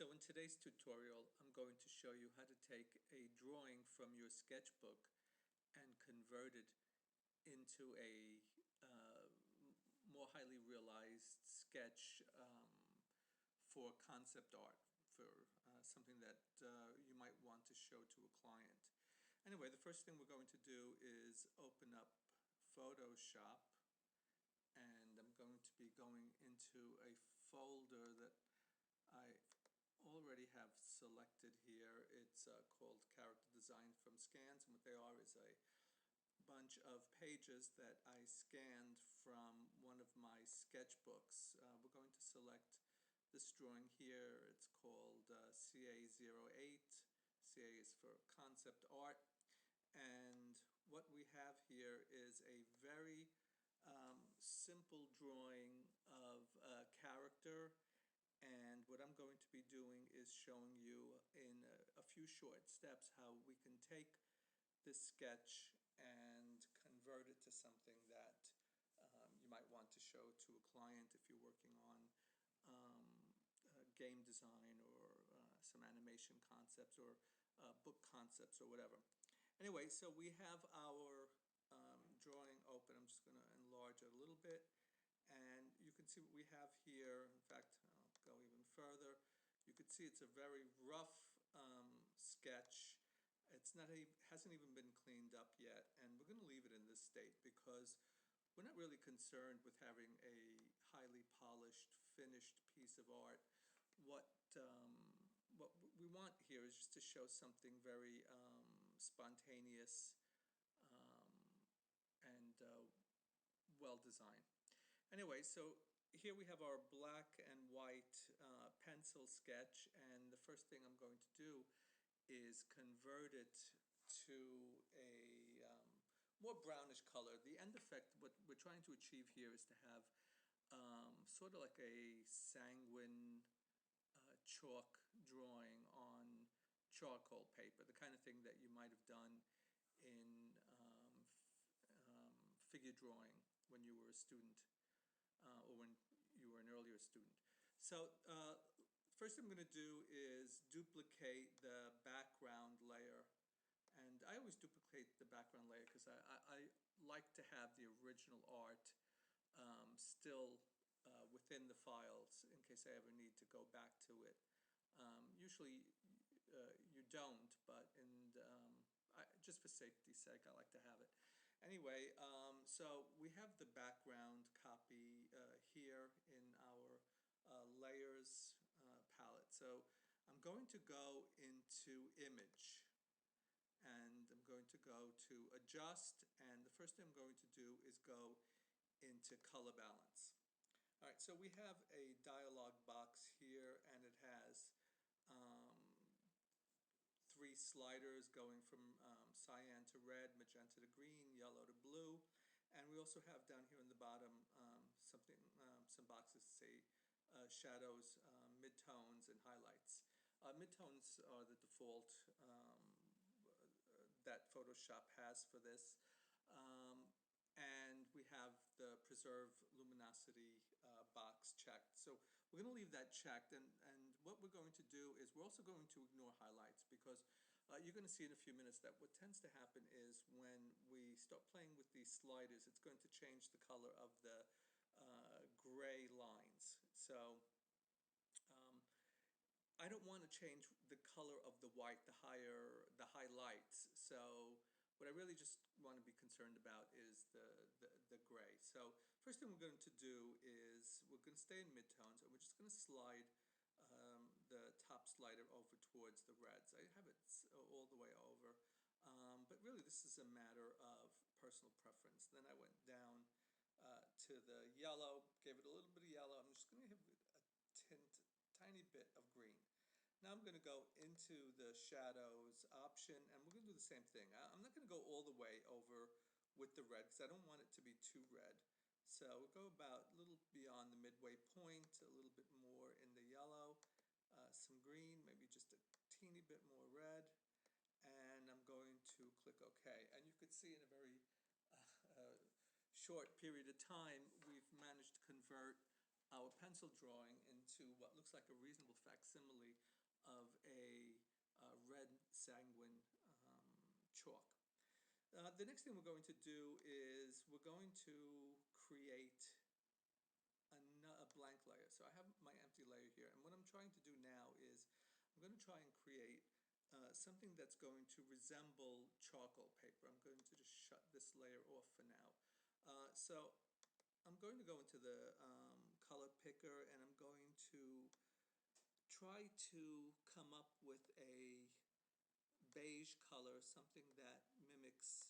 So in today's tutorial, I'm going to show you how to take a drawing from your sketchbook and convert it into a more highly realized sketch for concept art, for something that you might want to show to a client. Anyway, the first thing we're going to do is open up Photoshop, and I'm going to be going into a folder that I already have selected here. It's called Character Design from Scans, and what they are is a bunch of pages that I scanned from one of my sketchbooks. We're going to select this drawing here. It's called CA08. CA is for concept art, and what we have here is a very simple drawing of a character. And what I'm going to be doing is showing you in a few short steps how we can take this sketch and convert it to something that you might want to show to a client if you're working on game design or some animation concepts or book concepts or whatever. Anyway, so we have our drawing open. I'm just going to enlarge it a little bit. And you can see what we have here. In fact, I'll go even further. You can see it's a very rough sketch. It's not hasn't even been cleaned up yet, and we're going to leave it in this state because we're not really concerned with having a highly polished, finished piece of art. What we want here is just to show something very spontaneous and well designed. Anyway, so here we have our black and white pencil sketch, and the first thing I'm going to do is convert it to a more brownish color. The end effect, what we're trying to achieve here is to have sort of like a sanguine chalk drawing on charcoal paper, the kind of thing that you might have done in figure drawing when you were a student. Or when you were an earlier student. So first thing I'm going to do is duplicate the background layer. And I always duplicate the background layer because I like to have the original art still within the files in case I ever need to go back to it. Usually you don't, but just for safety's sake, I like to have it. Anyway, so we have the background copy here in our layers palette. So I'm going to go into image, and I'm going to go to adjust, and the first thing I'm going to do is go into color balance. All right, so we have a dialog box here, and it has three sliders going from cyan to red, magenta to green, yellow to blue, and we also have down here in the bottom some boxes that say shadows, midtones, and highlights. Midtones are the default that Photoshop has for this, and we have the preserve luminosity box checked. So we're going to leave that checked, and what we're going to do is we're also going to ignore highlights because you're going to see in a few minutes that what tends to happen is when we start playing with these sliders, it's going to change the color of the gray lines. So I don't want to change the color of the white, the highlights. So what I really just want to be concerned about is the gray. So first thing we're going to do is we're going to stay in midtones, and we're just going to slide the top slider over towards the reds. I have it all the way over, but really this is a matter of personal preference. Then I went down to the yellow, gave it a little bit of yellow. I'm just going to give it a tiny bit of green. Now I'm going to go into the shadows option, and we're going to do the same thing. I'm not going to go all the way over with the red because I don't want it to be too red. So we'll go about a little beyond the midway point, a little bit more in the yellow, some green, maybe just a teeny bit more red, and I'm going to click OK. And you could see in a very short period of time we've managed to convert our pencil drawing into what looks like a reasonable facsimile of a red sanguine chalk. The next thing we're going to do is we're going to create a blank layer. So I have my empty layer here, and what I'm trying to do now is I'm going to try and create something that's going to resemble charcoal paper. I'm going to just shut this layer off for now. So I'm going to go into the color picker, and I'm going to try to come up with a beige color, something that mimics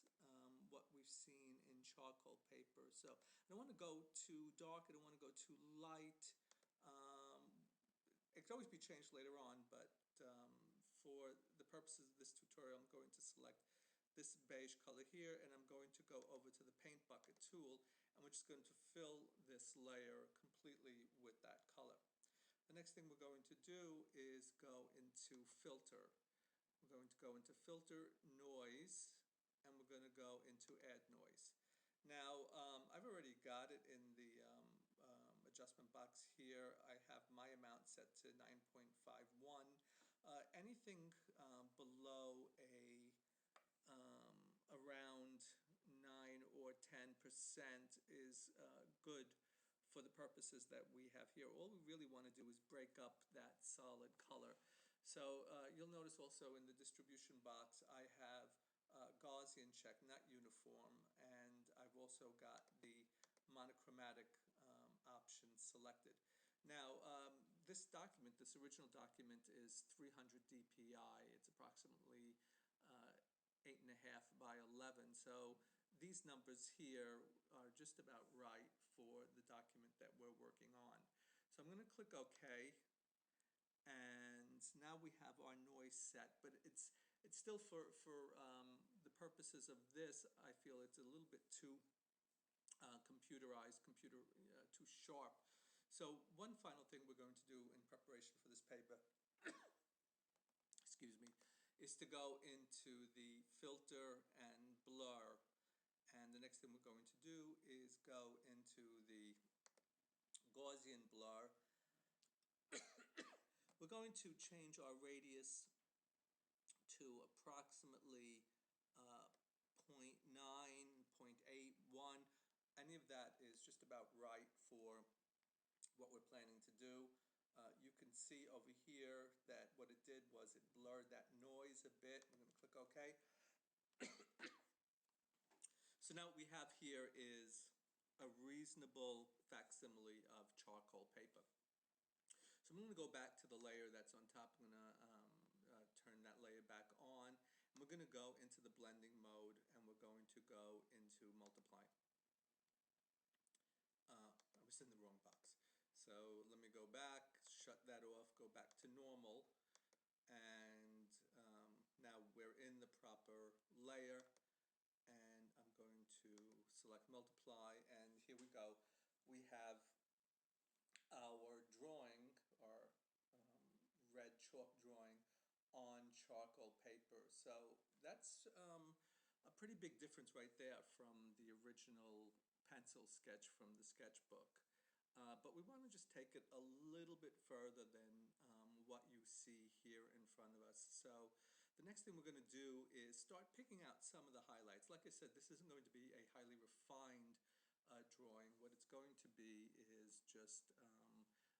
what we've seen in charcoal paper. So I don't want to go too dark, I don't want to go too light. It can always be changed later on, but for the purposes of this tutorial, I'm going to select this beige color here, and I'm going to go over to the paint bucket tool, and we're just going to fill this layer completely with that color. The next thing we're going to do is go into filter. We're going to go into filter, noise, and we're going to go into add noise. Now, I've already got it in the adjustment box here. I have my amount set to 9.51. Anything below around 9 or 10% is good for the purposes that we have here. All we really want to do is break up that solid color. So you'll notice also in the distribution box I have Gaussian check, not uniform, and I've also got the monochromatic option selected. Now this document, this original document, is 300 dpi. It's approximately 8.5 by 11, so these numbers here are just about right for the document that we're working on. So I'm going to click OK, and now we have our noise set, but it's still for the purposes of this, I feel it's a little bit too computerized, too sharp. So one final thing we're going to do in preparation for this paper, excuse me, is to go into the filter and blur, and the next thing we're going to do is go into the Gaussian blur. We're going to change our radius to approximately 0.9, 0.81. Any of that is just about right for what we're planning to do. You can see over here that what it did was it blurred that noise a bit. I'm going to click OK. So now what we have here is a reasonable facsimile of charcoal paper. So I'm going to go back to the layer that's on top. I'm going to turn that layer back on, and we're going to go into the blending mode, and we're going to go into multiply. I was in the wrong box. So let me go back, shut that off, go back to normal, and now we're in the proper layer, and I'm going to select multiply, and here we go. We have our drawing, our red chalk drawing on charcoal paper. So that's a pretty big difference right there from the original pencil sketch from the sketchbook. But we want to just take it a little bit further than what you see here in front of us. So the next thing we're going to do is start picking out some of the highlights. Like I said, this isn't going to be a highly refined drawing. What it's going to be is just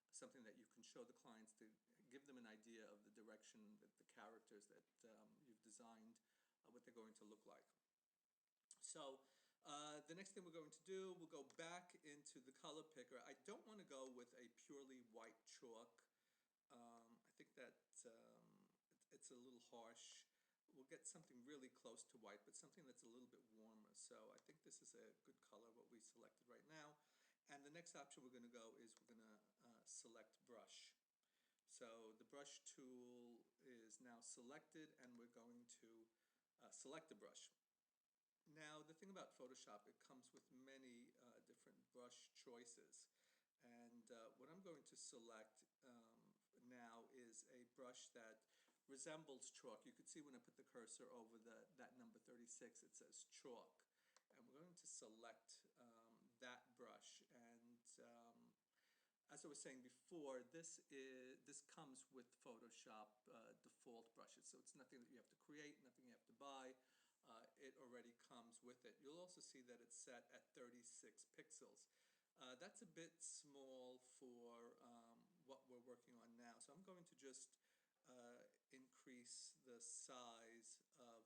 something that you can show the clients to give them an idea of the direction that the characters that you've designed, what they're going to look like. So the next thing we're going to do, we'll go back into the color picker. I don't want to go with a purely white chalk. I think that it's a little harsh. We'll get something really close to white, but something that's a little bit warmer. So I think this is a good color, what we selected right now. And the next option we're going to go is we're going to select brush. So the brush tool is now selected, and we're going to select the brush. Now the thing about Photoshop, it comes with many different brush choices, and what I'm going to select now is a brush that resembles chalk. You can see when I put the cursor over that number 36, it says chalk, and we're going to select that brush. And as as I was saying before, this comes with Photoshop default brushes, so it's nothing that you have to create, nothing you have to buy. It already comes with it. You'll also see that it's set at 36 pixels. That's a bit small for what we're working on now, so I'm going to just increase the size of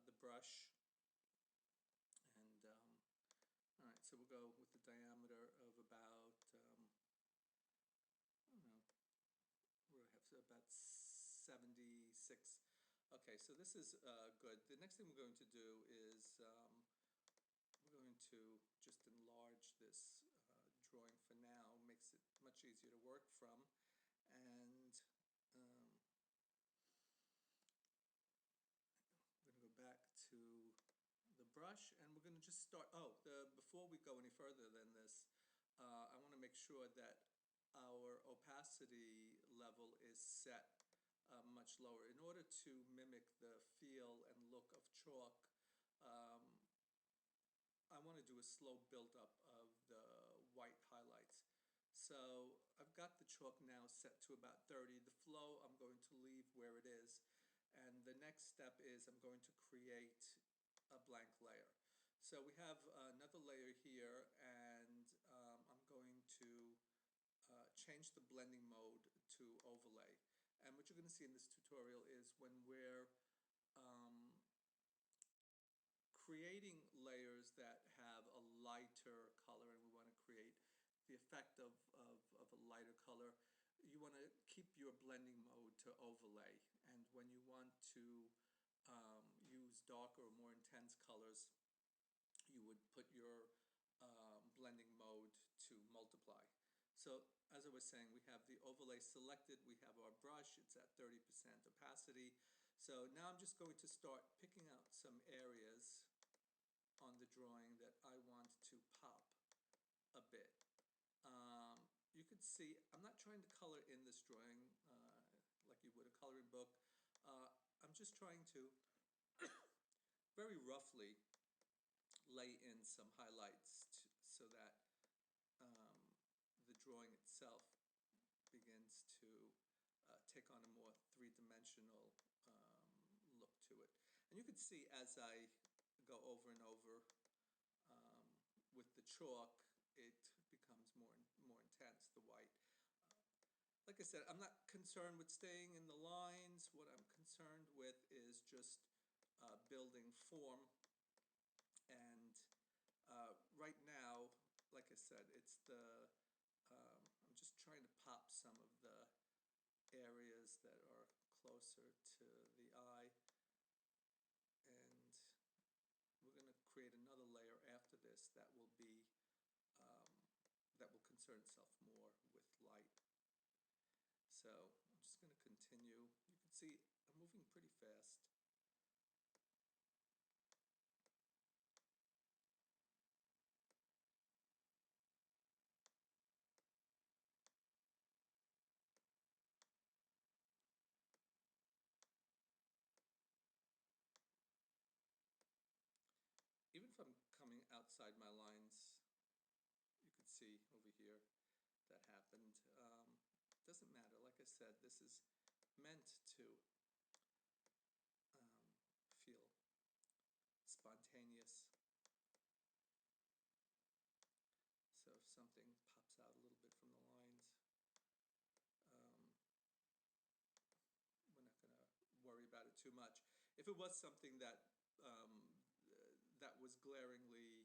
the brush, and all right, so we'll go with the diameter of about I don't know, we have about 76. Okay, so this is good. The next thing we're going to do is we're going to just enlarge this drawing for now. Makes it much easier to work from. And we're going to go back to the brush, and we're going to just start. Before we go any further than this, I want to make sure that our opacity level is set much lower. In order to mimic the feel and look of chalk, I want to do a slow build-up of the white highlights. So I've got the chalk now set to about 30. The flow I'm going to leave where it is. And the next step is I'm going to create a blank layer. So we have another layer here, and I'm going to change the blending mode to overlay. And what you're going to see in this tutorial is when we're creating layers that have a lighter color, and we want to create the effect of a lighter color, you want to keep your blending mode to overlay. And when you want to use darker or more intense colors, you would put your blending mode to multiply. So as I was saying, we have the overlay selected, we have our brush, it's at 30% opacity. So now I'm just going to start picking out some areas on the drawing that I want to pop a bit. You could see I'm not trying to color in this drawing like you would a coloring book. I'm just trying to very roughly lay in some highlights so that the drawing itself begins to take on a more three-dimensional look to it. And you can see as I go over and over with the chalk, it becomes more intense, the white. Like I said, I'm not concerned with staying in the lines. What I'm concerned with is just building form. And right now, like I said, it's I'm just trying to pop some of the areas that are closer to the eye, and we're going to create another layer after this that will be that will concern itself more with light. So I'm just going to continue. You can see I'm moving pretty fast. Even if I'm coming outside my lines, you can see over here that happened. Doesn't matter. Like I said, this is meant to feel spontaneous. So if something pops out a little bit from the lines, we're not going to worry about it too much. If it was something that that was glaringly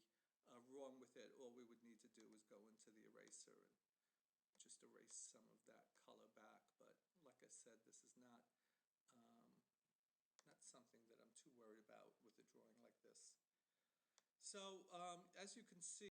wrong with it, all we would need to do is go into the eraser and just erase some of that color back. But like I said, this is not something that I'm too worried about with a drawing like this. So as you can see,